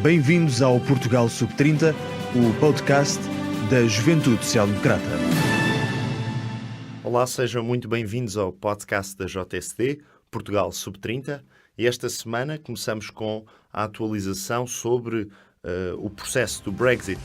Bem-vindos ao Portugal Sub-30, o podcast da Juventude Social Democrata. Olá, sejam muito bem-vindos ao podcast da JSD, Portugal Sub-30. E esta semana começamos com a atualização sobre o processo do Brexit.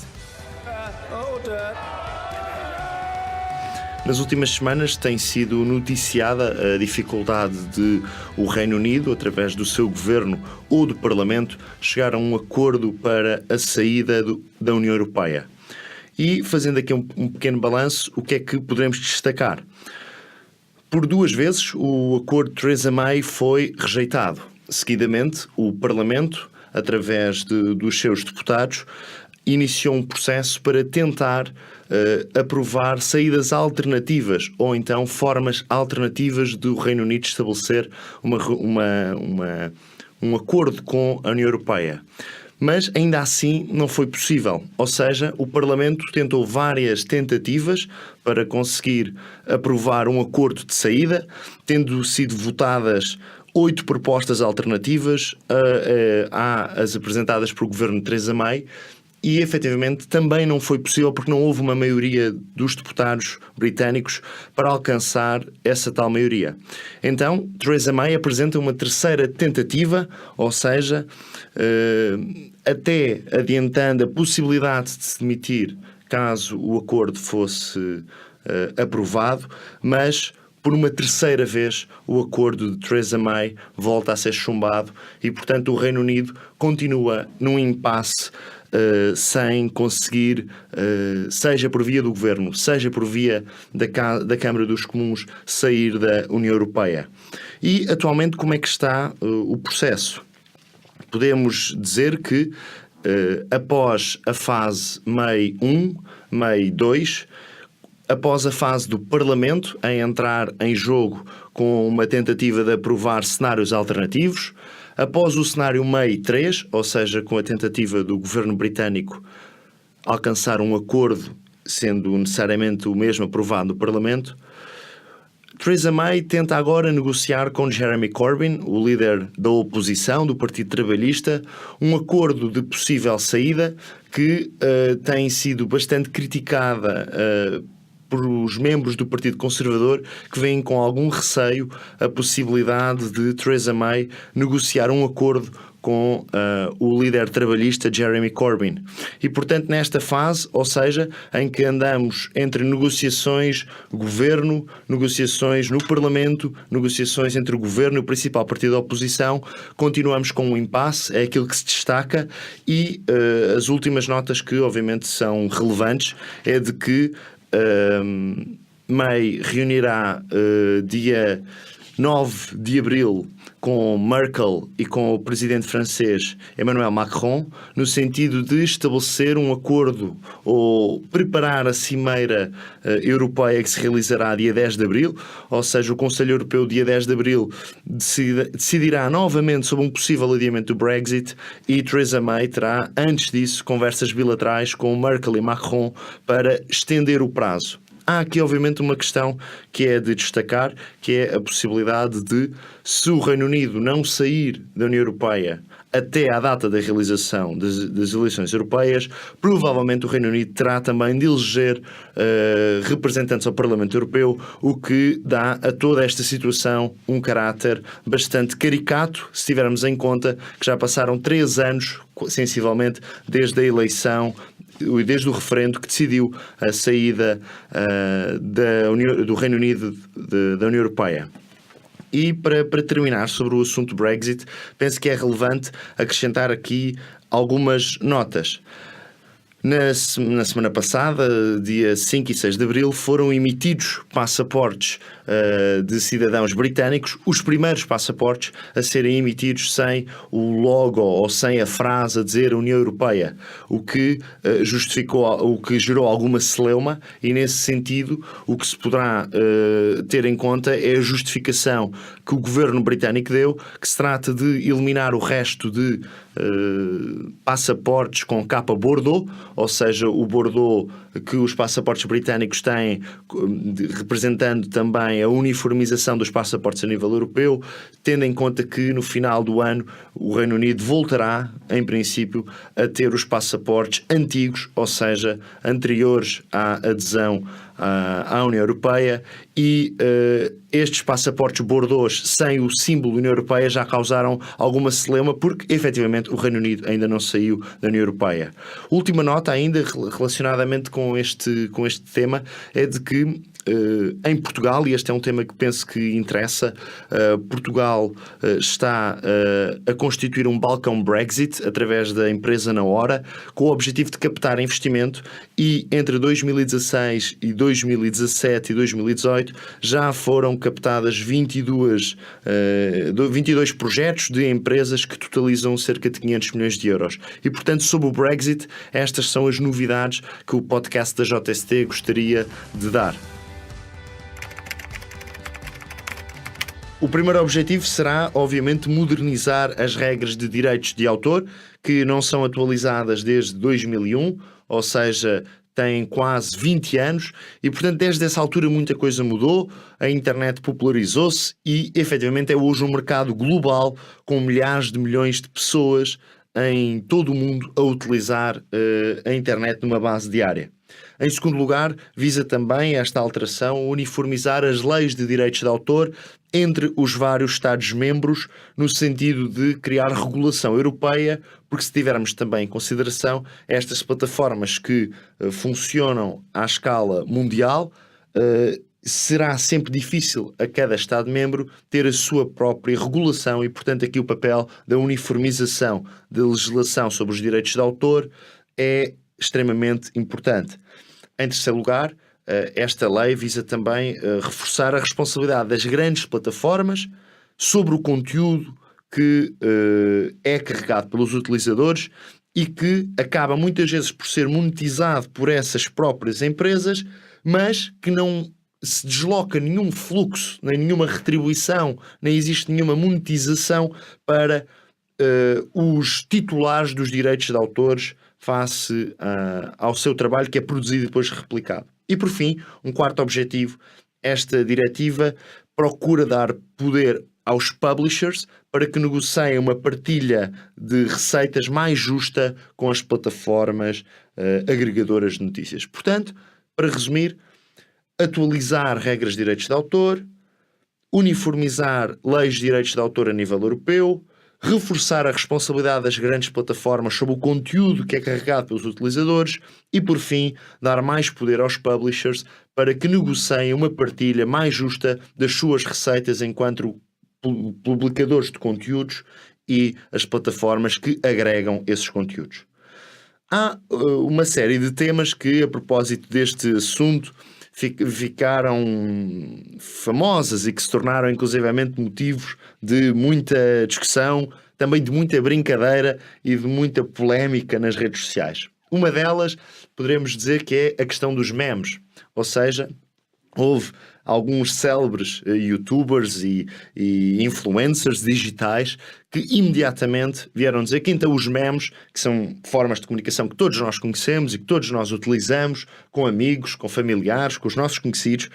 Nas últimas semanas tem sido noticiada a dificuldade de o Reino Unido, através do seu governo ou do Parlamento, chegar a um acordo para a saída da União Europeia. E, fazendo aqui um pequeno balanço, o que é que poderemos destacar? Por duas vezes, o acordo de Theresa May foi rejeitado. Seguidamente, o Parlamento, através dos seus deputados, iniciou um processo para tentar aprovar saídas alternativas ou então formas alternativas do Reino Unido estabelecer um acordo com a União Europeia. Mas ainda assim não foi possível, ou seja, o Parlamento tentou várias tentativas para conseguir aprovar um acordo de saída, tendo sido votadas 8 propostas alternativas às apresentadas pelo governo de Theresa May. E, efetivamente, também não foi possível porque não houve uma maioria dos deputados britânicos para alcançar essa tal maioria. Então, Theresa May apresenta uma terceira tentativa, ou seja, até adiantando a possibilidade de se demitir caso o acordo fosse aprovado, mas por uma terceira vez o acordo de Theresa May volta a ser chumbado e, portanto, o Reino Unido continua num impasse sem conseguir, seja por via do Governo, seja por via da Câmara dos Comuns, sair da União Europeia. E, atualmente, como é que está o processo? Podemos dizer que, após a fase May 1, May 2, após a fase do Parlamento em entrar em jogo com uma tentativa de aprovar cenários alternativos, após o cenário May 3, ou seja, com a tentativa do governo britânico alcançar um acordo, sendo necessariamente o mesmo aprovado no Parlamento, Theresa May tenta agora negociar com Jeremy Corbyn, o líder da oposição do Partido Trabalhista, um acordo de possível saída que tem sido bastante criticada por os membros do Partido Conservador, que veem com algum receio a possibilidade de Theresa May negociar um acordo com o líder trabalhista Jeremy Corbyn. E, portanto, nesta fase, ou seja, em que andamos entre negociações governo, negociações no Parlamento, negociações entre o governo e o principal partido da oposição, continuamos com um impasse, é aquilo que se destaca, e as últimas notas que, obviamente, são relevantes é de que May reunirá dia 9 de abril com Merkel e com o presidente francês Emmanuel Macron, no sentido de estabelecer um acordo ou preparar a cimeira europeia que se realizará dia 10 de abril, ou seja, o Conselho Europeu dia 10 de abril decidirá novamente sobre um possível adiamento do Brexit e Theresa May terá, antes disso, conversas bilaterais com Merkel e Macron para estender o prazo. Há aqui, obviamente, uma questão que é de destacar, que é a possibilidade de, se o Reino Unido não sair da União Europeia até à data da realização das eleições europeias, provavelmente o Reino Unido terá também de eleger representantes ao Parlamento Europeu, o que dá a toda esta situação um caráter bastante caricato, se tivermos em conta que já passaram 3 anos, sensivelmente, desde a eleição, desde o referendo que decidiu a saída do Reino Unido da União Europeia. E para terminar sobre o assunto Brexit, penso que é relevante acrescentar aqui algumas notas. Na semana passada, dia 5 e 6 de abril, foram emitidos passaportes de cidadãos britânicos, os primeiros passaportes a serem emitidos sem o logo ou sem a frase a dizer União Europeia, o que gerou alguma celeuma, e nesse sentido o que se poderá ter em conta é a justificação que o governo britânico deu, que se trata de eliminar o resto de passaportes com capa Bordeaux, ou seja, o Bordeaux que os passaportes britânicos têm, representando também a uniformização dos passaportes a nível europeu, tendo em conta que no final do ano o Reino Unido voltará, em princípio, a ter os passaportes antigos, ou seja, anteriores à adesão à União Europeia, e estes passaportes bordeaux sem o símbolo da União Europeia já causaram alguma celeuma porque efetivamente o Reino Unido ainda não saiu da União Europeia. Última nota ainda relacionadamente com este tema é de que em Portugal, e este é um tema que penso que interessa, Portugal está a constituir um balcão Brexit através da empresa Na Hora, com o objetivo de captar investimento, e entre 2016 e 2017 e 2018 já foram captadas 22 projetos de empresas que totalizam cerca de 500 milhões de euros. E, portanto, sobre o Brexit, estas são as novidades que o podcast da JST gostaria de dar. O primeiro objetivo será, obviamente, modernizar as regras de direitos de autor, que não são atualizadas desde 2001, ou seja, têm quase 20 anos, e, portanto, desde essa altura muita coisa mudou, a internet popularizou-se e, efetivamente, é hoje um mercado global com milhares de milhões de pessoas em todo o mundo a utilizar a internet numa base diária. Em segundo lugar, visa também esta alteração uniformizar as leis de direitos de autor entre os vários Estados-membros, no sentido de criar regulação europeia, porque se tivermos também em consideração estas plataformas que funcionam à escala mundial, será sempre difícil a cada Estado-membro ter a sua própria regulação e, portanto, aqui o papel da uniformização da legislação sobre os direitos de autor é extremamente importante. Em terceiro lugar, esta lei visa também reforçar a responsabilidade das grandes plataformas sobre o conteúdo que é carregado pelos utilizadores e que acaba muitas vezes por ser monetizado por essas próprias empresas, mas que não se desloca nenhum fluxo, nem nenhuma retribuição, nem existe nenhuma monetização para os titulares dos direitos de autores face ao seu trabalho que é produzido e depois replicado. E por fim, um quarto objetivo, esta diretiva procura dar poder aos publishers para que negociem uma partilha de receitas mais justa com as plataformas agregadoras de notícias. Portanto, para resumir, atualizar regras de direitos de autor, uniformizar leis de direitos de autor a nível europeu, reforçar a responsabilidade das grandes plataformas sobre o conteúdo que é carregado pelos utilizadores e, por fim, dar mais poder aos publishers para que negociem uma partilha mais justa das suas receitas enquanto publicadores de conteúdos e as plataformas que agregam esses conteúdos. Há uma série de temas que, a propósito deste assunto, ficaram famosas e que se tornaram inclusivamente motivos de muita discussão, também de muita brincadeira e de muita polémica nas redes sociais. Uma delas poderemos dizer que é a questão dos memes, ou seja, houve alguns célebres youtubers e influencers digitais que imediatamente vieram dizer que então os memes, que são formas de comunicação que todos nós conhecemos e que todos nós utilizamos com amigos, com familiares, com os nossos conhecidos,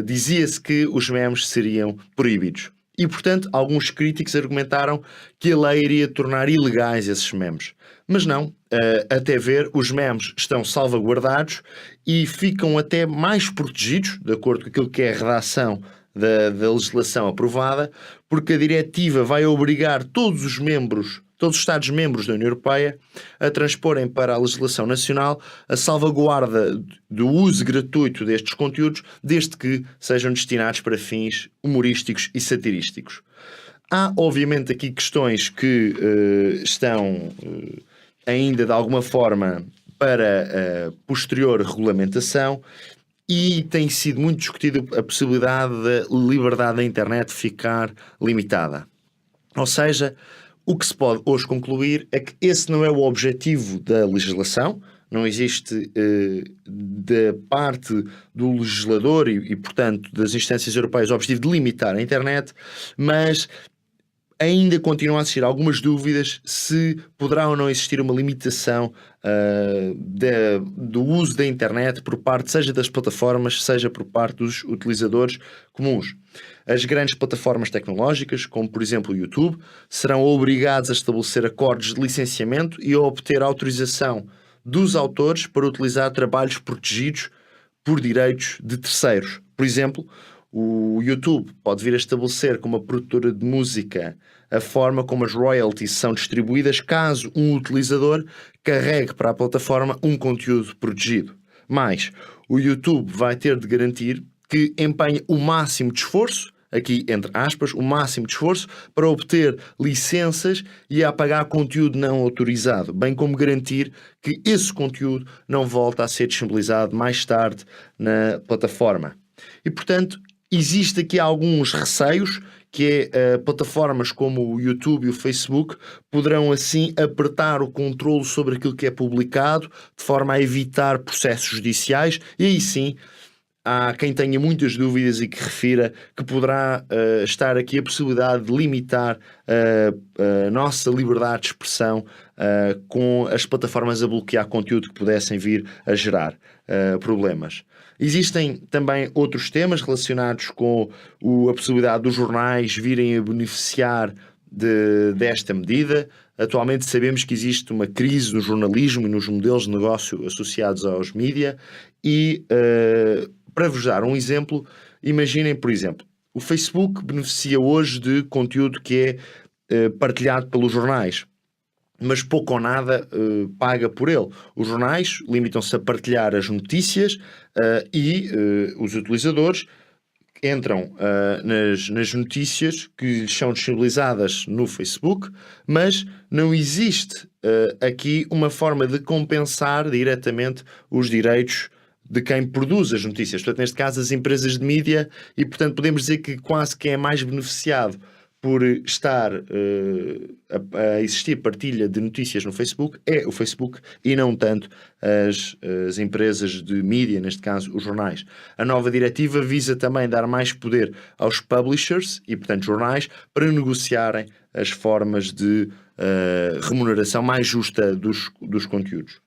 dizia-se que os memes seriam proibidos. E, portanto, alguns críticos argumentaram que a lei iria tornar ilegais esses memes. Mas não, até ver, os memes estão salvaguardados e ficam até mais protegidos, de acordo com aquilo que é a redação da legislação aprovada, porque a diretiva vai obrigar todos os Estados-membros da União Europeia a transporem para a legislação nacional a salvaguarda do uso gratuito destes conteúdos, desde que sejam destinados para fins humorísticos e satirísticos. Há, obviamente, aqui questões que estão ainda, de alguma forma, para a posterior regulamentação, e tem sido muito discutido a possibilidade da liberdade da internet ficar limitada. Ou seja, o que se pode hoje concluir é que esse não é o objetivo da legislação, não existe da parte do legislador e, portanto, das instâncias europeias o objetivo de limitar a internet, mas ainda continuam a existir algumas dúvidas se poderá ou não existir uma limitação do uso da internet por parte, seja das plataformas, seja por parte dos utilizadores comuns. As grandes plataformas tecnológicas, como por exemplo o YouTube, serão obrigados a estabelecer acordos de licenciamento e a obter autorização dos autores para utilizar trabalhos protegidos por direitos de terceiros. Por exemplo, o YouTube pode vir a estabelecer como a produtora de música a forma como as royalties são distribuídas caso um utilizador carregue para a plataforma um conteúdo protegido. Mas o YouTube vai ter de garantir que empenhe o máximo de esforço, aqui entre aspas, o máximo de esforço para obter licenças e a apagar conteúdo não autorizado, bem como garantir que esse conteúdo não volta a ser disponibilizado mais tarde na plataforma. E, portanto, existe aqui alguns receios que plataformas como o YouTube e o Facebook poderão assim apertar o controle sobre aquilo que é publicado de forma a evitar processos judiciais e aí sim há quem tenha muitas dúvidas e que refira que poderá estar aqui a possibilidade de limitar a nossa liberdade de expressão com as plataformas a bloquear conteúdo que pudessem vir a gerar problemas. Existem também outros temas relacionados com a possibilidade dos jornais virem a beneficiar desta medida. Atualmente sabemos que existe uma crise no jornalismo e nos modelos de negócio associados aos mídia e, para vos dar um exemplo, imaginem, por exemplo, o Facebook beneficia hoje de conteúdo que é partilhado pelos jornais, mas pouco ou nada paga por ele. Os jornais limitam-se a partilhar as notícias e os utilizadores entram nas notícias que lhes são disponibilizadas no Facebook, mas não existe aqui uma forma de compensar diretamente os direitos de quem produz as notícias. Portanto, neste caso, as empresas de mídia, e portanto podemos dizer que quase que é mais beneficiado por estar a existir partilha de notícias no Facebook, é o Facebook e não tanto as empresas de mídia, neste caso os jornais. A nova diretiva visa também dar mais poder aos publishers e, portanto, jornais, para negociarem as formas de remuneração mais justa dos conteúdos.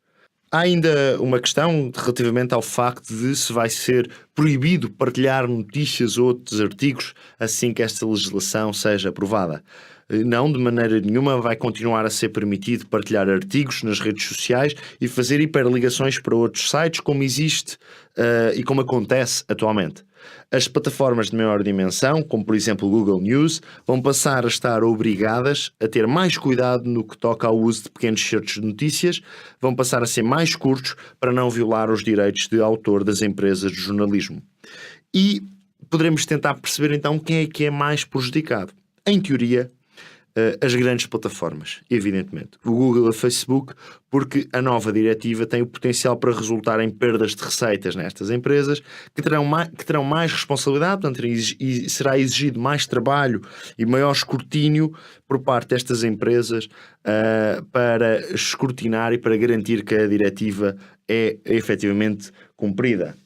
Há ainda uma questão relativamente ao facto de se vai ser proibido partilhar notícias ou outros artigos assim que esta legislação seja aprovada. Não, de maneira nenhuma, vai continuar a ser permitido partilhar artigos nas redes sociais e fazer hiperligações para outros sites, como existe e como acontece atualmente. As plataformas de maior dimensão, como por exemplo o Google News, vão passar a estar obrigadas a ter mais cuidado no que toca ao uso de pequenos certos de notícias, vão passar a ser mais curtos para não violar os direitos de autor das empresas de jornalismo. E poderemos tentar perceber então quem é que é mais prejudicado. Em teoria, as grandes plataformas, evidentemente. O Google e o Facebook, porque a nova diretiva tem o potencial para resultar em perdas de receitas nestas empresas, que terão mais responsabilidade, portanto, será exigido mais trabalho e maior escrutínio por parte destas empresas para escrutinar e para garantir que a diretiva é efetivamente cumprida.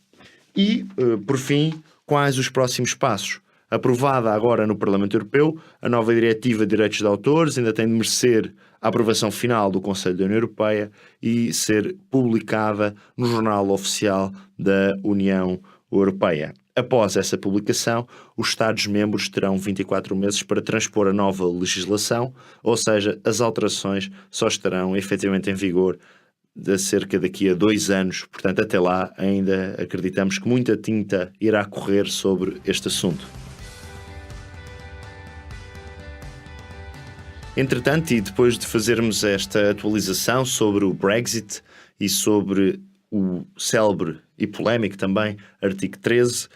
E, por fim, quais os próximos passos? Aprovada agora no Parlamento Europeu, a nova Diretiva de Direitos de Autores ainda tem de merecer a aprovação final do Conselho da União Europeia e ser publicada no Jornal Oficial da União Europeia. Após essa publicação, os Estados-membros terão 24 meses para transpor a nova legislação, ou seja, as alterações só estarão efetivamente em vigor de cerca daqui a 2 anos. Portanto, até lá ainda acreditamos que muita tinta irá correr sobre este assunto. Entretanto, e depois de fazermos esta atualização sobre o Brexit e sobre o célebre e polémico também artigo 13,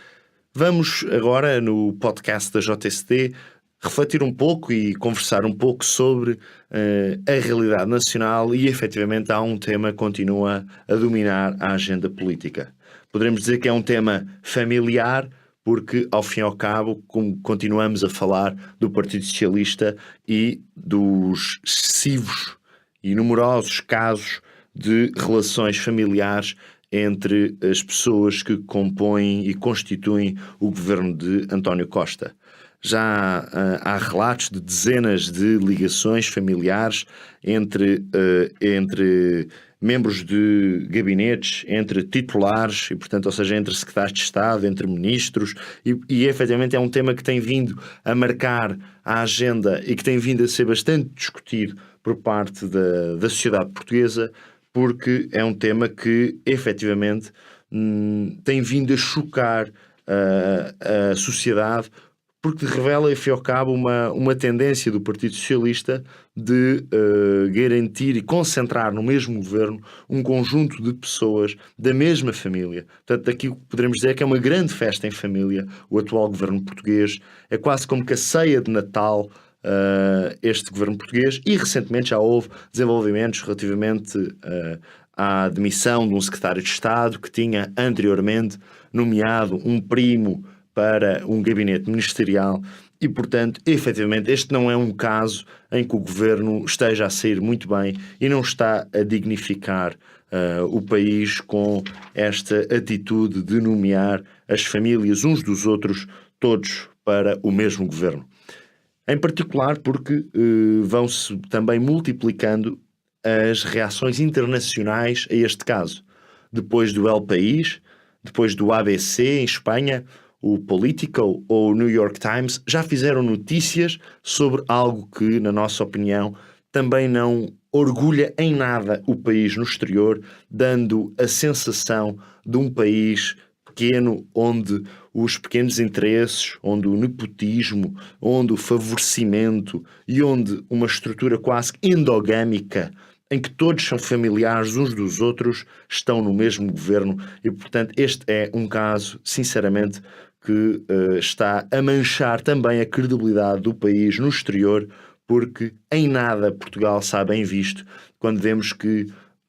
vamos agora no podcast da JST refletir um pouco e conversar um pouco sobre a realidade nacional e efetivamente há um tema que continua a dominar a agenda política. Poderemos dizer que é um tema familiar, porque, ao fim e ao cabo, continuamos a falar do Partido Socialista e dos excessivos e numerosos casos de relações familiares entre as pessoas que compõem e constituem o governo de António Costa. há relatos de dezenas de ligações familiares entre membros de gabinetes, entre titulares, e portanto, ou seja, entre secretários de Estado, entre ministros, e efetivamente é um tema que tem vindo a marcar a agenda e que tem vindo a ser bastante discutido por parte da sociedade portuguesa, porque é um tema que efetivamente tem vindo a chocar a sociedade, porque revela, enfim ao cabo, uma tendência do Partido Socialista de garantir e concentrar no mesmo governo um conjunto de pessoas da mesma família. Portanto, daqui poderemos dizer que é uma grande festa em família o atual governo português. É quase como que a ceia de Natal, este governo português, e recentemente já houve desenvolvimentos relativamente à demissão de um secretário de Estado que tinha anteriormente nomeado um primo para um gabinete ministerial e, portanto, efetivamente, este não é um caso em que o governo esteja a sair muito bem e não está a dignificar o país com esta atitude de nomear as famílias uns dos outros, todos para o mesmo governo. Em particular porque vão-se também multiplicando as reações internacionais a este caso. Depois do El País, depois do ABC em Espanha, o Politico ou o New York Times já fizeram notícias sobre algo que, na nossa opinião, também não orgulha em nada o país no exterior, dando a sensação de um país pequeno, onde os pequenos interesses, onde o nepotismo, onde o favorecimento e onde uma estrutura quase endogâmica, em que todos são familiares uns dos outros, estão no mesmo governo. E, portanto, este é um caso, sinceramente, que está a manchar também a credibilidade do país no exterior, porque em nada Portugal está bem visto quando vemos que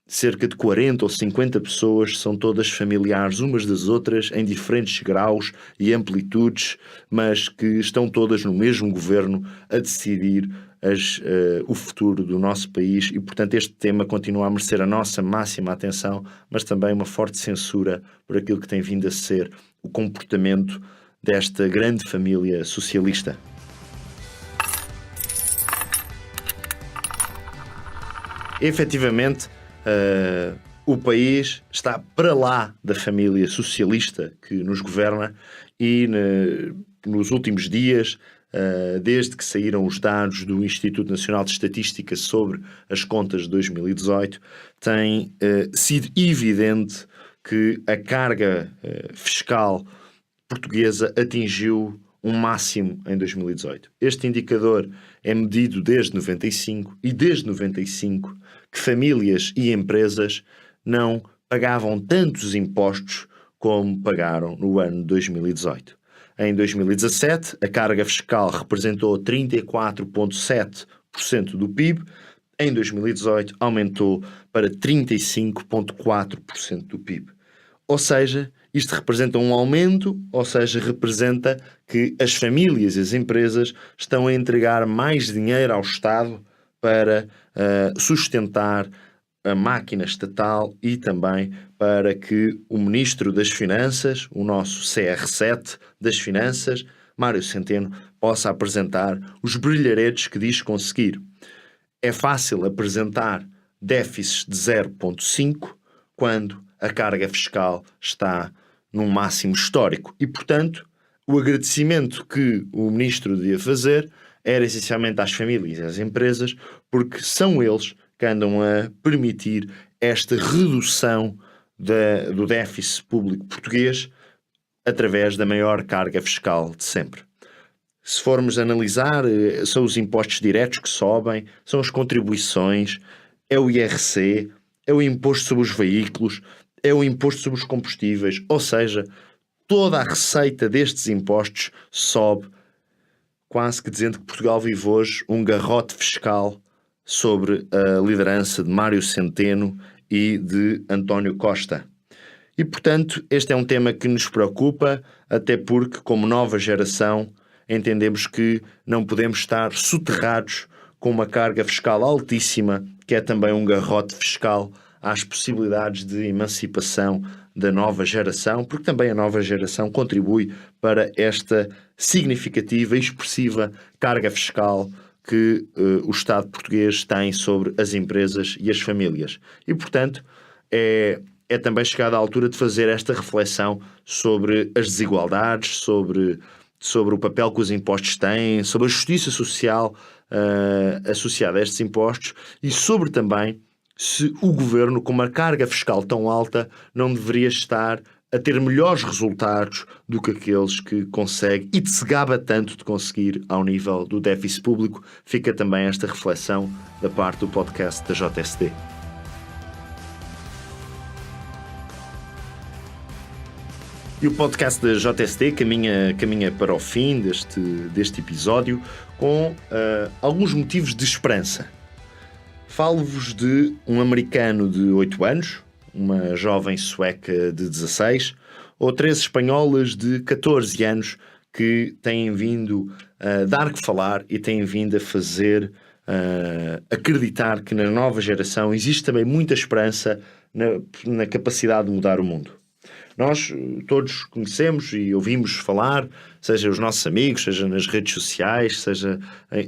cerca de 40 ou 50 pessoas são todas familiares umas das outras, em diferentes graus e amplitudes, mas que estão todas no mesmo governo a decidir o futuro do nosso país. E, portanto, este tema continua a merecer a nossa máxima atenção, mas também uma forte censura por aquilo que tem vindo a ser o comportamento desta grande família socialista. Efetivamente, o país está para lá da família socialista que nos governa e nos últimos dias, desde que saíram os dados do Instituto Nacional de Estatística sobre as contas de 2018, tem sido evidente que a carga fiscal portuguesa atingiu um máximo em 2018. Este indicador é medido desde 95 e desde 95 que famílias e empresas não pagavam tantos impostos como pagaram no ano de 2018. Em 2017, a carga fiscal representou 34,7% do PIB. Em 2018, aumentou para 35,4% do PIB. Ou seja, isto representa um aumento, ou seja, representa que as famílias e as empresas estão a entregar mais dinheiro ao Estado para sustentar a máquina estatal e também para que o Ministro das Finanças, o nosso CR7 das Finanças, Mário Centeno, possa apresentar os brilharetes que diz conseguir. É fácil apresentar déficits de 0,5 quando a carga fiscal está num máximo histórico e, portanto, o agradecimento que o Ministro devia fazer era essencialmente às famílias e às empresas, porque são eles que andam a permitir esta redução do déficit público português através da maior carga fiscal de sempre. Se formos analisar, são os impostos diretos que sobem, são as contribuições, é o IRC, é o imposto sobre os veículos, é o imposto sobre os combustíveis, ou seja, toda a receita destes impostos sobe, quase que dizendo que Portugal vive hoje um garrote fiscal sobre a liderança de Mário Centeno e de António Costa. E, portanto, este é um tema que nos preocupa, até porque, como nova geração, entendemos que não podemos estar soterrados com uma carga fiscal altíssima, que é também um garrote fiscal às possibilidades de emancipação da nova geração, porque também a nova geração contribui para esta significativa e expressiva carga fiscal que o Estado português tem sobre as empresas e as famílias. E, portanto, é também chegada a altura de fazer esta reflexão sobre as desigualdades, sobre o papel que os impostos têm, sobre a justiça social associada a estes impostos e sobre também se o governo, com uma carga fiscal tão alta, não deveria estar a ter melhores resultados do que aqueles que consegue e se gaba tanto de conseguir ao nível do déficit público. Fica também esta reflexão da parte do podcast da JSD. E o podcast da JSD caminha para o fim deste episódio com alguns motivos de esperança. Falo-vos de um americano de 8 anos, uma jovem sueca de 16 ou 3 espanholas de 14 anos que têm vindo a dar que falar e têm vindo a fazer acreditar que na nova geração existe também muita esperança na capacidade de mudar o mundo. Nós todos conhecemos e ouvimos falar, seja os nossos amigos, seja nas redes sociais, seja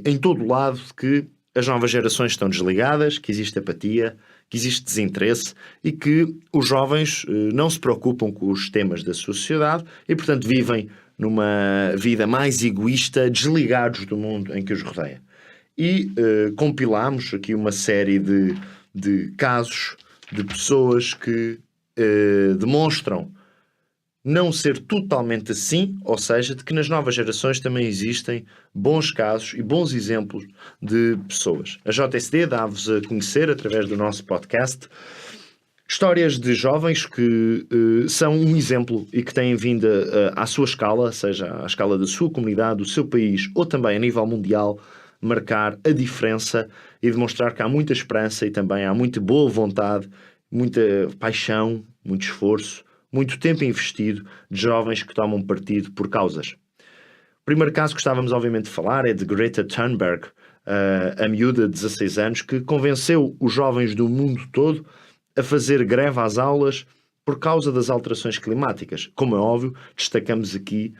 em todo o lado, de que as novas gerações estão desligadas, que existe apatia, que existe desinteresse e que os jovens não se preocupam com os temas da sua sociedade e, portanto, vivem numa vida mais egoísta, desligados do mundo em que os rodeia. E compilámos aqui uma série de casos de pessoas que demonstram não ser totalmente assim, ou seja, de que nas novas gerações também existem bons casos e bons exemplos de pessoas. A JSD dá-vos a conhecer, através do nosso podcast, histórias de jovens que são um exemplo e que têm vindo à sua escala, seja à escala da sua comunidade, do seu país ou também a nível mundial, marcar a diferença e demonstrar que há muita esperança e também há muita boa vontade, muita paixão, muito esforço, muito tempo investido de jovens que tomam partido por causas. O primeiro caso que estávamos obviamente de falar é de Greta Thunberg, a miúda de 16 anos que convenceu os jovens do mundo todo a fazer greve às aulas por causa das alterações climáticas. Como é óbvio, destacamos aqui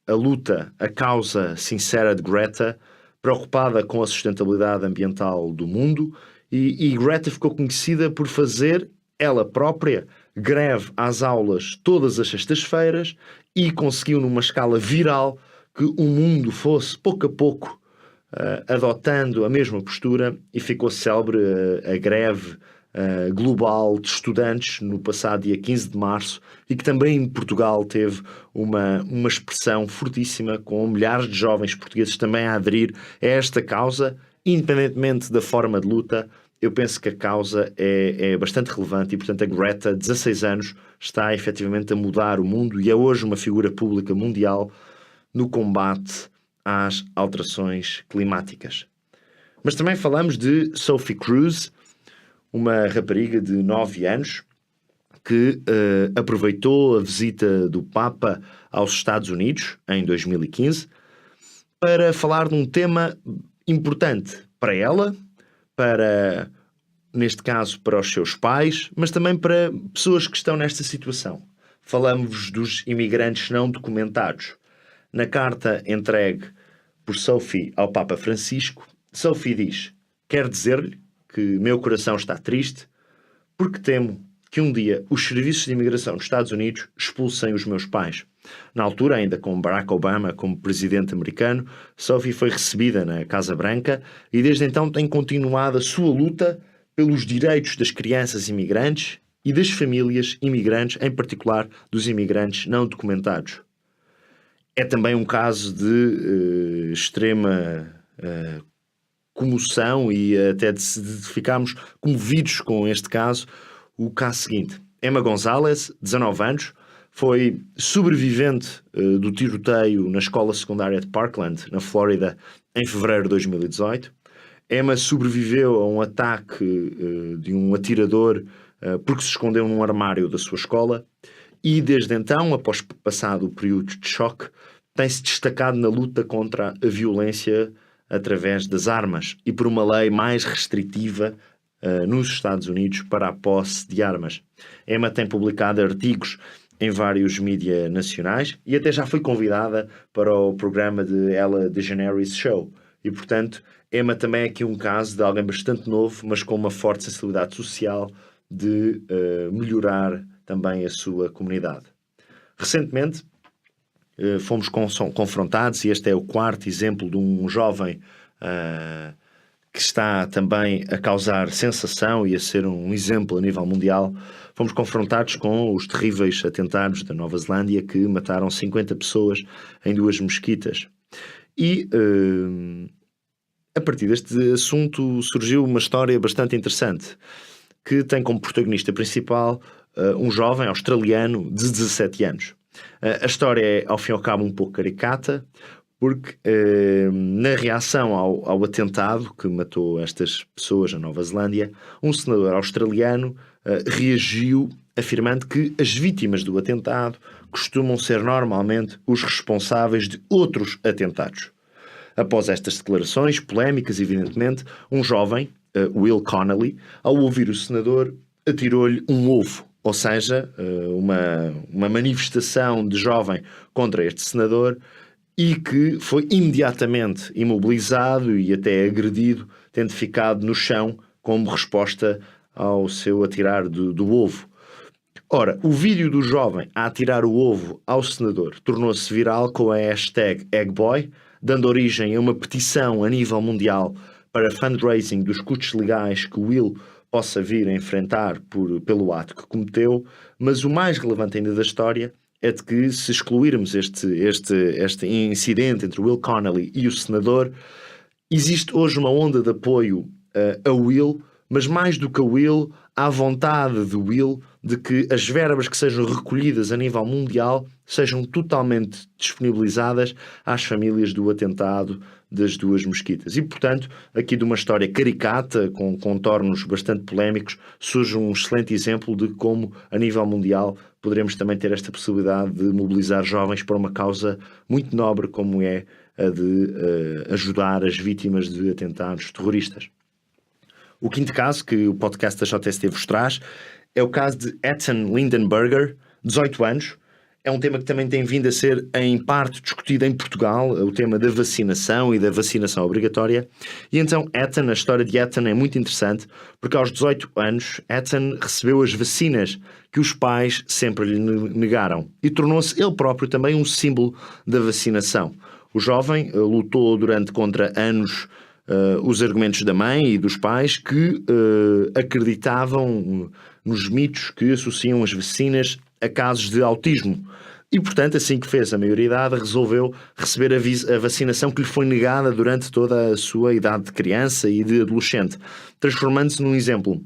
a luta, a causa sincera de Greta, preocupada com a sustentabilidade ambiental do mundo, e Greta ficou conhecida por fazer ela própria greve às aulas todas as sextas-feiras e conseguiu numa escala viral que o mundo fosse pouco a pouco adotando a mesma postura e ficou célebre a greve global de estudantes no passado dia 15 de março e que também em Portugal teve uma expressão fortíssima com milhares de jovens portugueses também a aderir a esta causa, independentemente da forma de luta. Eu penso que a causa é bastante relevante e, portanto, a Greta, 16 anos, está efetivamente a mudar o mundo e é hoje uma figura pública mundial no combate às alterações climáticas. Mas também falamos de Sophie Cruz, uma rapariga de 9 anos que aproveitou a visita do Papa aos Estados Unidos em 2015 para falar de um tema importante para ela, neste caso para os seus pais, mas também para pessoas que estão nesta situação. Falamos dos imigrantes não documentados. Na carta entregue por Sophie ao Papa Francisco, Sophie diz: quero dizer-lhe que meu coração está triste porque temo que um dia os serviços de imigração dos Estados Unidos expulsem os meus pais. Na altura, ainda com Barack Obama como presidente americano, Sophie foi recebida na Casa Branca e desde então tem continuado a sua luta pelos direitos das crianças imigrantes e das famílias imigrantes, em particular dos imigrantes não documentados. É também um caso de extrema comoção e até de ficarmos comovidos com este caso. O caso seguinte: Emma Gonzalez, 19 anos, foi sobrevivente do tiroteio na escola secundária de Parkland, na Flórida, em fevereiro de 2018. Emma sobreviveu a um ataque de um atirador porque se escondeu num armário da sua escola e, desde então, após passado o período de choque, tem-se destacado na luta contra a violência através das armas e por uma lei mais restritiva nos Estados Unidos para a posse de armas. Emma tem publicado artigos em vários mídias nacionais e até já foi convidada para o programa de Ellen DeGeneres Show. E, portanto, Emma também é aqui um caso de alguém bastante novo, mas com uma forte sensibilidade social de melhorar também a sua comunidade. Recentemente, fomos confrontados, e este é o quarto exemplo de um jovem que está também a causar sensação e a ser um exemplo a nível mundial. Fomos confrontados com os terríveis atentados da Nova Zelândia que mataram 50 pessoas em 2 mesquitas. E a partir deste assunto surgiu uma história bastante interessante que tem como protagonista principal um jovem australiano de 17 anos. A história é, ao fim e ao cabo, um pouco caricata, porque na reação ao atentado que matou estas pessoas na Nova Zelândia, um senador australiano reagiu afirmando que as vítimas do atentado costumam ser normalmente os responsáveis de outros atentados. Após estas declarações, polémicas evidentemente, um jovem, Will Connolly, ao ouvir o senador, atirou-lhe um ovo, ou seja, uma manifestação de jovem contra este senador, e que foi imediatamente imobilizado e até agredido, tendo ficado no chão como resposta ao seu atirar do ovo. Ora, o vídeo do jovem a atirar o ovo ao senador tornou-se viral com a hashtag Eggboy, dando origem a uma petição a nível mundial para fundraising dos custos legais que Will possa vir a enfrentar pelo ato que cometeu, mas o mais relevante ainda da história é de que, se excluirmos este incidente entre Will Connolly e o senador, existe hoje uma onda de apoio a Will, mas mais do que a Will, há vontade de Will de que as verbas que sejam recolhidas a nível mundial sejam totalmente disponibilizadas às famílias do atentado das 2 mesquitas. E, portanto, aqui de uma história caricata, com contornos bastante polémicos, surge um excelente exemplo de como, a nível mundial, poderemos também ter esta possibilidade de mobilizar jovens para uma causa muito nobre, como é a de ajudar as vítimas de atentados terroristas. O quinto caso que o podcast da JST vos traz é o caso de Ethan Lindenberger, 18 anos. É um tema que também tem vindo a ser, em parte, discutido em Portugal, o tema da vacinação e da vacinação obrigatória. E então, a história de Ethan é muito interessante, porque aos 18 anos, Ethan recebeu as vacinas que os pais sempre lhe negaram e tornou-se ele próprio também um símbolo da vacinação. O jovem lutou contra anos os argumentos da mãe e dos pais que acreditavam nos mitos que associam as vacinas a casos de autismo. E, portanto, assim que fez a maioridade, resolveu receber a vacinação que lhe foi negada durante toda a sua idade de criança e de adolescente, transformando-se num exemplo.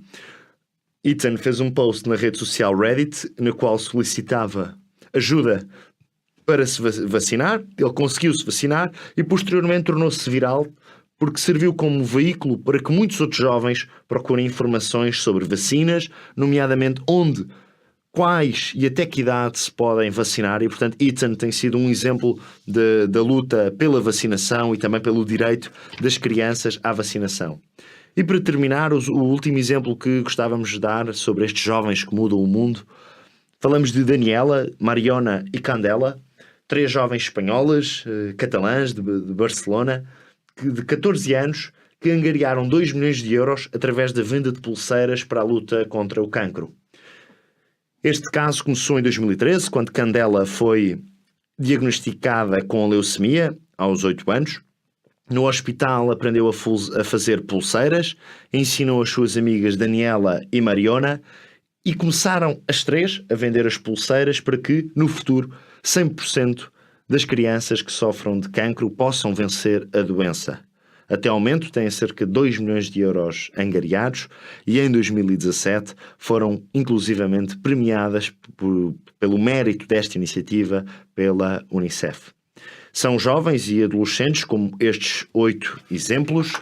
Ethan fez um post na rede social Reddit, na qual solicitava ajuda para se vacinar. Ele conseguiu-se vacinar e, posteriormente, tornou-se viral, porque serviu como veículo para que muitos outros jovens procurem informações sobre vacinas, nomeadamente onde, quais e até que idade se podem vacinar. E, portanto, Ethan tem sido um exemplo da luta pela vacinação e também pelo direito das crianças à vacinação. E para terminar, o último exemplo que gostávamos de dar sobre estes jovens que mudam o mundo, falamos de Daniela, Mariona e Candela, 3 jovens espanholas, catalãs de Barcelona, de 14 anos, que angariaram 2 milhões de euros através da venda de pulseiras para a luta contra o cancro. Este caso começou em 2013, quando Candela foi diagnosticada com leucemia, aos 8 anos. No hospital aprendeu a fazer pulseiras, ensinou as suas amigas Daniela e Mariona e começaram as 3 a vender as pulseiras para que, no futuro, 100% das crianças que sofram de cancro possam vencer a doença. Até ao momento têm cerca de 2 milhões de euros angariados e em 2017 foram inclusivamente premiadas pelo mérito desta iniciativa pela Unicef. São jovens e adolescentes como estes 8 exemplos: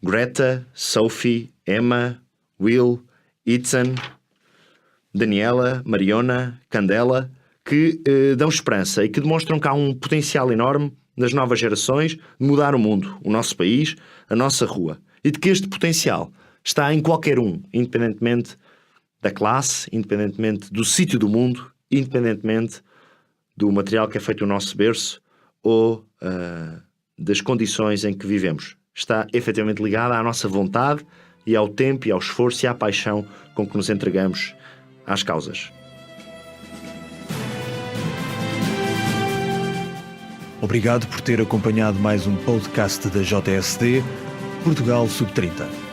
Greta, Sophie, Emma, Will, Ethan, Daniela, Mariona, Candela, que dão esperança e que demonstram que há um potencial enorme nas novas gerações de mudar o mundo, o nosso país, a nossa rua, e de que este potencial está em qualquer um, independentemente da classe, independentemente do sítio do mundo, independentemente do material que é feito no nosso berço ou das condições em que vivemos. Está efetivamente ligada à nossa vontade e ao tempo e ao esforço e à paixão com que nos entregamos às causas. Obrigado por ter acompanhado mais um podcast da JSD Portugal Sub-30.